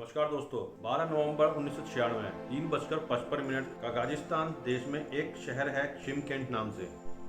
नमस्कार दोस्तों, 12 नवंबर 1996 3:55 कजाकिस्तान देश में एक शहर है शिमकेंट नाम से।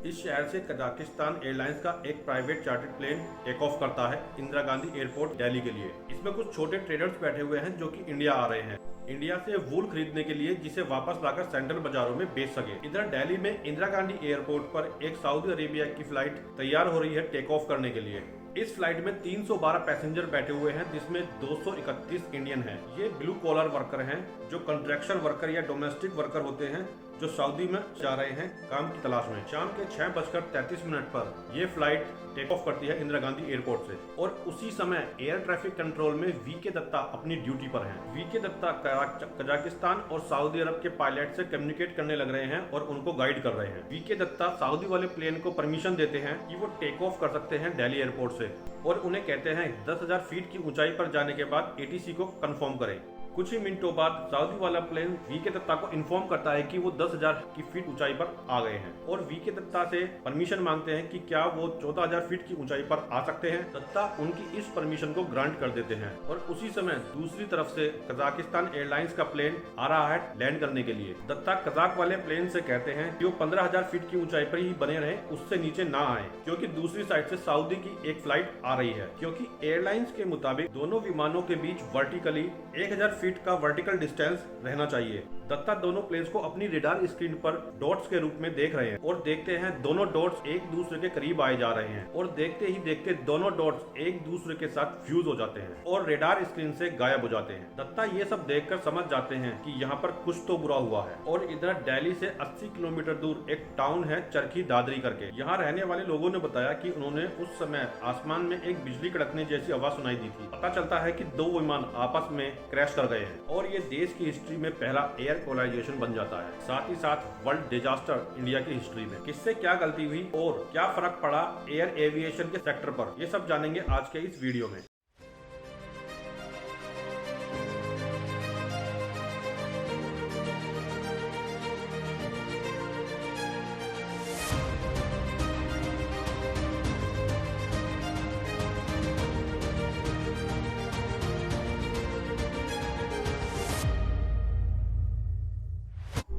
इस शहर से कजाकिस्तान एयरलाइंस का एक private chartered plane take off करता है इंदिरा गांधी एयरपोर्ट दिल्ली के लिए। इसमें कुछ छोटे ट्रेडर्स बैठे हुए हैं जो कि इंडिया आ रहे हैं, इंडिया से वूल खरीदने के लिए, जिसे वापस लाकर सेंट्रल बाजारों में बेच सके। इधर दिल्ली में इंदिरा गांधी एयरपोर्ट पर एक सऊदी अरेबिया की फ्लाइट तैयार हो रही है टेक ऑफ करने के लिए। इस फ्लाइट में 312 पैसेंजर बैठे हुए हैं, जिसमें 231 इंडियन हैं। ये ब्लू कॉलर वर्कर हैं जो कंट्रैक्शन वर्कर या डोमेस्टिक वर्कर होते हैं जो सऊदी में जा रहे हैं काम की तलाश में। शाम के 6:33 पर यह फ्लाइट टेक ऑफ करती है इंदिरा गांधी एयरपोर्ट से और उसी समय एयर ट्रैफिक कंट्रोल में वीके दत्ता अपनी ड्यूटी पर हैं। वीके दत्ता कजाकिस्तान और सऊदी अरब के पायलट से कम्युनिकेट करने लग रहे हैं और उनको गाइड कर रहे हैं। वीके दत्ता सऊदी वाले प्लेन को परमिशन देते हैं कि वो टेक ऑफ कर सकते हैं दिल्ली एयरपोर्ट से और उन्हें कहते हैं 10,000 फीट की ऊंचाई पर जाने के बाद एटीसी को कंफर्म करें। कुछ ही मिनटों बाद सऊदी वाला प्लेन वीके दत्ता को इन्फॉर्म करता है कि वो 10,000 की फीट ऊंचाई पर आ गए हैं और वीके दत्ता से परमिशन मांगते हैं कि क्या वो 14,000 फीट की ऊंचाई पर आ सकते हैं। दत्ता उनकी इस परमिशन को ग्रांट कर देते हैं और उसी समय दूसरी तरफ से कजाकिस्तान एयरलाइंस का प्लेन आ रहा है लैंड करने के लिए। दत्ता कजाक वाले प्लेन से कहते हैं कि वो 15,000 फीट की ऊंचाई पर ही बने रहे, उससे नीचे ना आए, क्योंकि दूसरी साइड से सऊदी की एक फ्लाइट आ रही है। क्योंकि एयरलाइंस के मुताबिक दोनों विमानों के बीच वर्टिकली 1,000 फीट का वर्टिकल डिस्टेंस रहना चाहिए। दत्ता दोनों प्लेन्स को अपनी रेडार स्क्रीन पर डॉट्स के रूप में देख रहे हैं और देखते हैं दोनों डॉट्स एक दूसरे के करीब आए जा रहे हैं और देखते ही देखते दोनों डॉट्स एक दूसरे के साथ फ्यूज हो जाते हैं और रेडार स्क्रीन से गायब हो जाते हैं। दत्ता ये सब देखकर समझ जाते हैं कि यहाँ पर कुछ तो बुरा हुआ है और इधर दिल्ली से 80 किलोमीटर दूर एक टाउन है चरखी दादरी करके। यहाँ रहने वाले लोगों ने बताया कि उन्होंने उस समय आसमान में एक बिजली कड़कने जैसी आवाज सुनाई दी थी। पता चलता है कि दो विमान आपस में क्रैश कर गए हैं और ये देश की हिस्ट्री में पहला एयर कोलाइजेशन बन जाता है, साथ ही साथ वर्ल्ड डिजास्टर इंडिया की हिस्ट्री में। किससे क्या गलती हुई और क्या फर्क पड़ा एयर एविएशन के सेक्टर पर, ये सब जानेंगे आज के इस वीडियो में।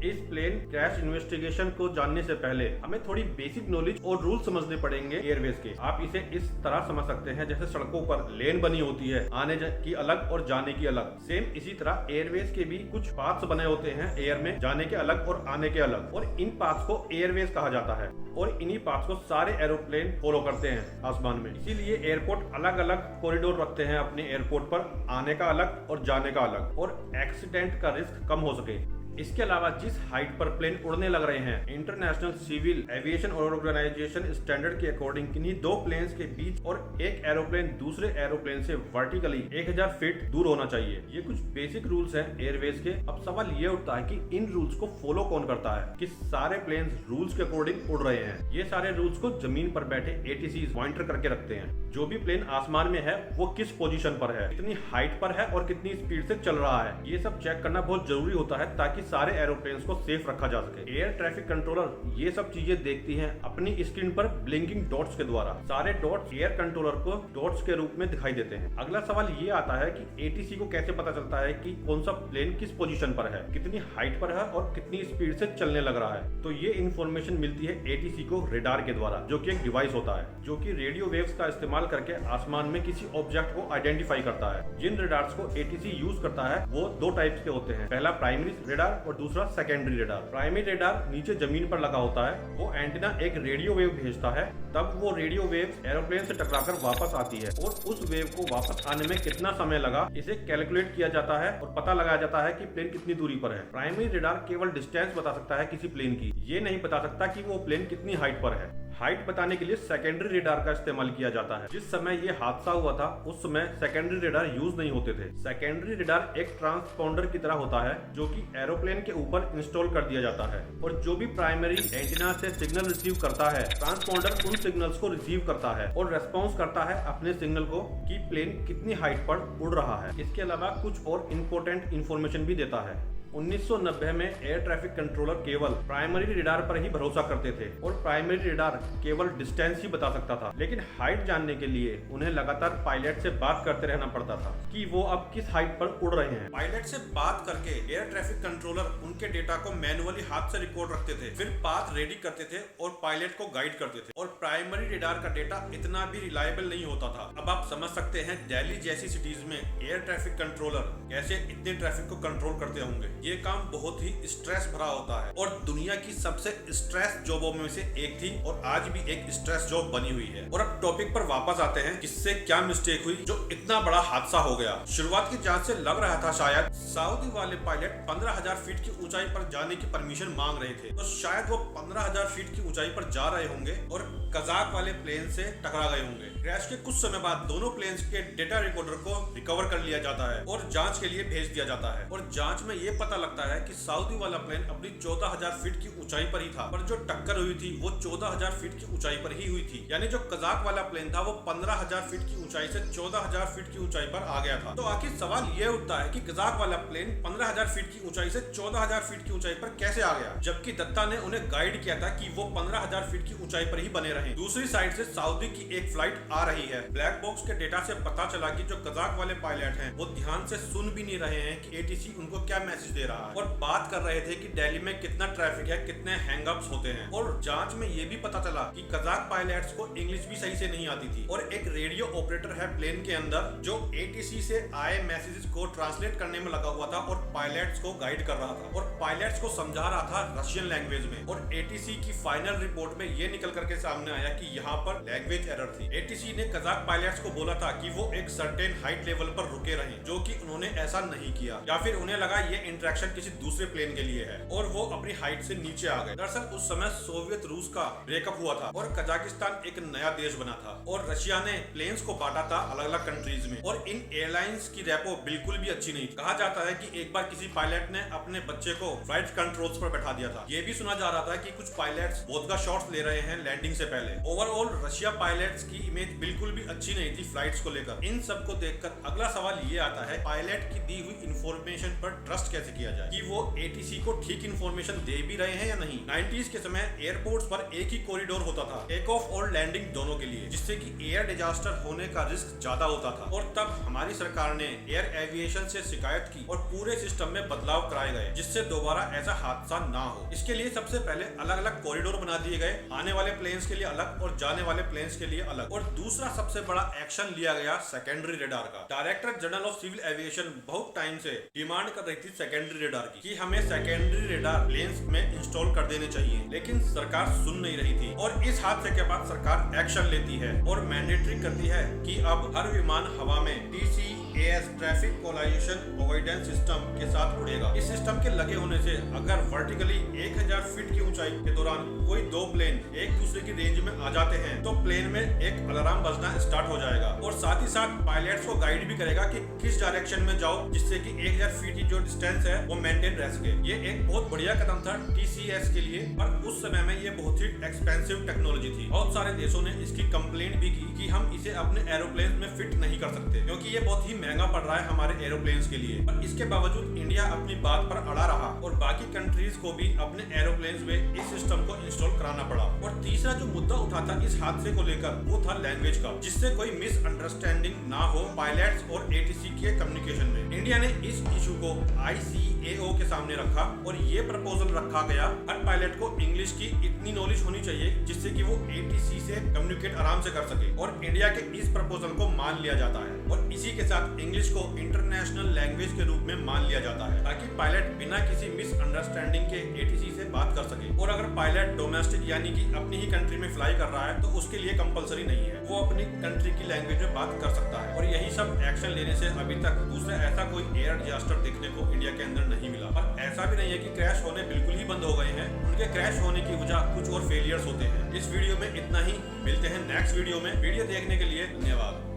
इस प्लेन क्रैश इन्वेस्टिगेशन को जानने से पहले हमें थोड़ी बेसिक नॉलेज और रूल समझने पड़ेंगे एयरवेज के। आप इसे इस तरह समझ सकते हैं जैसे सड़कों पर लेन बनी होती है, आने की अलग और जाने की अलग। सेम इसी तरह एयरवेज के भी कुछ पाथ्स बने होते हैं एयर में, जाने के अलग और आने के अलग, और इन पाथ्स को एयरवेज कहा जाता है और इन्हीं पाथ्स को सारे एरोप्लेन फॉलो करते हैं आसमान में। इसीलिए एयरपोर्ट अलग अलग कॉरिडोर रखते हैं अपने एयरपोर्ट पर, आने का अलग और जाने का अलग, और एक्सीडेंट का रिस्क कम हो सके। इसके अलावा जिस हाइट पर प्लेन उड़ने लग रहे हैं, international civil aviation organisation standard के अकॉर्डिंग किन्हीं दो प्लेन्स के बीच और एक एरोप्लेन दूसरे एरोप्लेन से वर्टिकली 1,000 फीट दूर होना चाहिए। ये कुछ बेसिक रूल्स हैं एयरवेज के। अब सवाल ये उठता है कि इन रूल्स को फॉलो कौन करता है, कि सारे प्लेन्स रूल्स के अकॉर्डिंग उड़ रहे हैं। ये सारे रूल्स को जमीन पर बैठे एटीसी पॉइंटर करके रखते हैं। जो भी प्लेन आसमान में है वो किस पोजीशन पर है, कितनी हाइट पर है और कितनी स्पीड से चल रहा है, ये सब चेक करना बहुत जरूरी होता है ताकि सारे एरोप्लेन्स को सेफ रखा जा सके। एयर ट्रैफिक कंट्रोलर ये सब चीजें देखती हैं अपनी स्क्रीन पर ब्लिंकिंग डॉट्स के द्वारा। सारे डॉट्स एयर कंट्रोलर को डॉट्स के रूप में दिखाई देते हैं। अगला सवाल ये आता है कि एटीसी को कैसे पता चलता है कि कौन सा प्लेन किस पोजीशन पर है, कितनी हाइट पर है और कितनी स्पीड से चलने लग रहा है। तो ये इन्फॉर्मेशन मिलती है एटीसी को रेडार के द्वारा, जो कि एक डिवाइस होता है जो कि रेडियो वेव्स का इस्तेमाल करके आसमान में किसी ऑब्जेक्ट को आइडेंटिफाई करता है। जिन रेडार्स को एटीसी यूज करता है वो दो टाइप्स के होते हैं, पहला प्राइमरी रेडार और दूसरा सेकेंडरी रेडार। प्राइमरी रेडार नीचे जमीन पर लगा होता है, वो एंटीना एक रेडियो वेव भेजता है, तब वो रेडियो वेव एरोप्लेन से टकराकर वापस आती है और उस वेव को वापस आने में कितना समय लगा इसे कैलकुलेट किया जाता है और पता लगाया जाता है कि प्लेन कितनी दूरी पर है। प्राइमरी रेडार केवल डिस्टेंस बता सकता है किसी प्लेन की, ये नहीं बता सकता कि वो प्लेन कितनी हाइट पर है। हाइट बताने के लिए सेकेंडरी रेडार का इस्तेमाल किया जाता है। जिस समय ये हादसा हुआ था उस समय सेकेंडरी रेडार यूज नहीं होते थे। सेकेंडरी रेडार एक ट्रांसपॉन्डर की तरह होता है जो कि एरोप्लेन के ऊपर इंस्टॉल कर दिया जाता है और जो भी प्राइमरी एंटीना से सिग्नल रिसीव करता है, ट्रांसपॉन्डर उन सिग्नल्स को रिसीव करता है और रेस्पॉन्स करता है अपने सिग्नल को कि प्लेन कितनी हाइट पर उड़ रहा है। इसके अलावा कुछ और इम्पोर्टेंट इन्फॉर्मेशन भी देता है। 1990 में एयर ट्रैफिक कंट्रोलर केवल प्राइमरी रडार पर ही भरोसा करते थे और प्राइमरी रडार केवल डिस्टेंस ही बता सकता था, लेकिन हाइट जानने के लिए उन्हें लगातार पायलट से बात करते रहना पड़ता था कि वो अब किस हाइट पर उड़ रहे हैं। पायलट से बात करके एयर ट्रैफिक कंट्रोलर उनके डेटा को मैनुअली हाथ से रिकॉर्ड रखते थे, फिर पाथ रेडी करते थे और पायलट को गाइड करते थे। और प्राइमरी रडार का डेटा इतना भी रिलायबल नहीं होता था। अब आप समझ सकते हैं दिल्ली जैसी सिटीज में एयर ट्रैफिक कंट्रोलर कैसे इतने ट्रैफिक को कंट्रोल करते होंगे। ये काम बहुत ही स्ट्रेस भरा होता है और दुनिया की सबसे स्ट्रेस जॉबों में से एक थी और आज भी एक स्ट्रेस जॉब बनी हुई है। और अब टॉपिक पर वापस आते हैं, किससे क्या मिस्टेक हुई जो इतना बड़ा हादसा हो गया। शुरुआत की जांच से लग रहा था शायद सऊदी वाले पायलट 15,000 फीट की ऊंचाई पर जाने की परमिशन मांग रहे थे, तो शायद वो 15,000 फीट की ऊंचाई पर जा रहे होंगे और कजाक वाले प्लेन से टकरा गए होंगे। क्रैश के कुछ समय बाद दोनों प्लेन्स के डेटा रिकॉर्डर को रिकवर कर लिया जाता है और जांच के लिए भेज दिया जाता है। और जांच में ये पता लगता है कि सऊदी वाला प्लेन अपनी 14,000 फीट की ऊंचाई पर ही था, पर जो टक्कर हुई थी वो 14,000 फीट की ऊंचाई पर ही हुई थी। यानी जो कजाक वाला प्लेन था वो 15,000 फीट की ऊंचाई से 14,000 फीट की ऊंचाई पर आ गया था। तो आखिर सवाल ये उठता है कि कजाक वाला प्लेन 15,000 फीट की ऊंचाई से 14,000 फीट की ऊंचाई पर कैसे आ गया, जबकि दत्ता ने उन्हें गाइड किया था कि वो 15,000 फीट की ऊंचाई पर ही बने रहें। दूसरी साइड से सऊदी की एक फ्लाइट आ रही है। ब्लैक बॉक्स के डेटा से पता चला कि जो कजाक वाले पायलट हैं वो ध्यान से सुन भी नहीं रहे हैं कि एटीसी उनको क्या मैसेज दे रहा है, और बात कर रहे थे कि दिल्ली में कितना ट्रैफिक है, कितने हैंगअप्स होते हैं। और जांच में ये भी पता चला कि कजाक पायलट्स को इंग्लिश भी सही से नहीं आती थी और एक रेडियो ऑपरेटर है प्लेन के अंदर जो एटीसी से आए मैसेजेस को ट्रांसलेट करने में लगा हुआ था और पायलट्स को गाइड कर रहा था और पायलट्स को समझा रहा था रशियन लैंग्वेज में। और एटीसी की फाइनल रिपोर्ट में ये निकल करके सामने आया कि यहाँ पर लैंग्वेज एरर थी। एटीसी ने कजाक पायलट्स को बोला था कि वो एक सर्टेन हाइट लेवल पर रुके रहें, जो कि उन्होंने ऐसा नहीं किया, या फिर उन्हें लगा ये इंटरेक्शन किसी दूसरे प्लेन के लिए है और वो अपनी हाइट से नीचे आ गए। दरअसल उस समय सोवियत रूस का ब्रेकअप हुआ था और कजाकिस्तान एक नया देश बना था और रशिया ने प्लेन्स को बांटा था अलग अलग कंट्रीज में। और इन एयरलाइंस की रेपो बिल्कुल भी अच्छी नहीं। कहा जाता है कि एक बार किसी पायलट ने अपने बच्चे को फ्लाइट कंट्रोल्स पर बैठा दिया था। ये भी सुना जा रहा था कि कुछ पायलट्स वोदका शॉट्स ले रहे हैं लैंडिंग से पहले। ओवरऑल रशिया पायलट्स की इमेज बिल्कुल भी अच्छी नहीं थी फ्लाइट्स को लेकर। इन सब को देखकर अगला सवाल ये आता है, पायलट की दी हुई इंफॉर्मेशन पर ट्रस्ट कैसे किया जाए कि वो एटीसी को ठीक इंफॉर्मेशन दे भी रहे हैं या नहीं। 90s के समय एयरपोर्ट्स पर एक ही कॉरिडोर होता था टेक ऑफ और लैंडिंग दोनों के लिए, जिससे कि एयर डिजास्टर होने का रिस्क ज्यादा होता था। और तब हमारी सरकार ने एयर एविएशन से शिकायत की और पूरे सिस्टम में बदलाव कराए गए जिससे दोबारा ऐसा हादसा ना हो। इसके लिए सबसे पहले अलग अलग कॉरिडोर बना दिए गए, आने वाले प्लेन्स के लिए अलग और जाने वाले प्लेन्स के लिए अलग। और दूसरा सबसे बड़ा एक्शन लिया गया सेकेंडरी रडार का। Director general of civil aviation बहुत टाइम से डिमांड कर रही थी सेकेंडरी रडार की कि हमें सेकेंडरी रडार प्लेन्स में इंस्टॉल कर देने चाहिए, लेकिन सरकार सुन नहीं रही थी। और इस हादसे के बाद सरकार एक्शन लेती है और मैंडेटरी करती है कि अब हर विमान हवा में TCAS traffic collision avoidance system के साथ उड़ेगा। इस सिस्टम के लगे होने से अगर वर्टिकली 1000 फीट की ऊंचाई के दौरान कोई दो प्लेन एक दूसरे की रेंज में आ जाते हैं तो प्लेन में एक अलार्म बजना स्टार्ट हो जाएगा और साथ ही साथ पायलट्स को गाइड भी करेगा कि किस डायरेक्शन में जाओ, जिससे कि 1000 फीट की जो डिस्टेंस है वो मेंटेन रह सके। ये एक बहुत बढ़िया कदम था TCAS के लिए, पर उस समय में ये बहुत ही एक्सपेंसिव टेक्नोलॉजी थी। बहुत सारे देशों ने इसकी कंप्लेंट भी की कि हम इसे अपने एरोप्लेन में फिट नहीं कर सकते क्योंकि ये बहुत ही महंगा पड़ रहा है हमारे एरोप्लेन्स के लिए। पर इसके बावजूद इंडिया अपनी बात पर अड़ा रहा और बाकी कंट्रीज को भी अपने एरोप्लेन्स में इस सिस्टम को इंस्टॉल कराना पड़ा। और तीसरा जो मुद्दा उठा था इस हादसे को लेकर वो था लैंग्वेज का, जिससे कोई मिसअंडरस्टैंडिंग ना हो पायलट्स और ATC के कम्युनिकेशन में। इंडिया ने इस इशू को ICAO के सामने रखा और ये प्रपोजल रखा गया, हर पायलट को इंग्लिश की इतनी नॉलेज होनी चाहिए जिससे कि वो ATC से कम्युनिकेट आराम से कर सके। और इंडिया के इस प्रपोजल को मान लिया जाता है और इसी के साथ इंग्लिश को इंटरनेशनल लैंग्वेज के रूप में मान लिया जाता है ताकि पायलट बिना किसी मिसअंडरस्टैंडिंग के ATC से बात कर सके। और अगर पायलट डोमेस्टिक यानी कि अपनी ही कंट्री में फ्लाई कर रहा है तो उसके लिए कंपलसरी नहीं है, वो अपनी कंट्री की लैंग्वेज में बात कर सकता है। और यही सब एक्शन लेने से अभी तक दूसरा ऐसा कोई एयर डिजास्टर देखने को इंडिया के अंदर नहीं मिला। पर ऐसा भी नहीं है कि क्रैश होने बिल्कुल ही बंद हो गए हैं, उनके क्रैश होने की वजह कुछ और फेलियर्स होते हैं। इस वीडियो में इतना ही, मिलते हैं नेक्स्ट वीडियो में। वीडियो देखने के लिए धन्यवाद।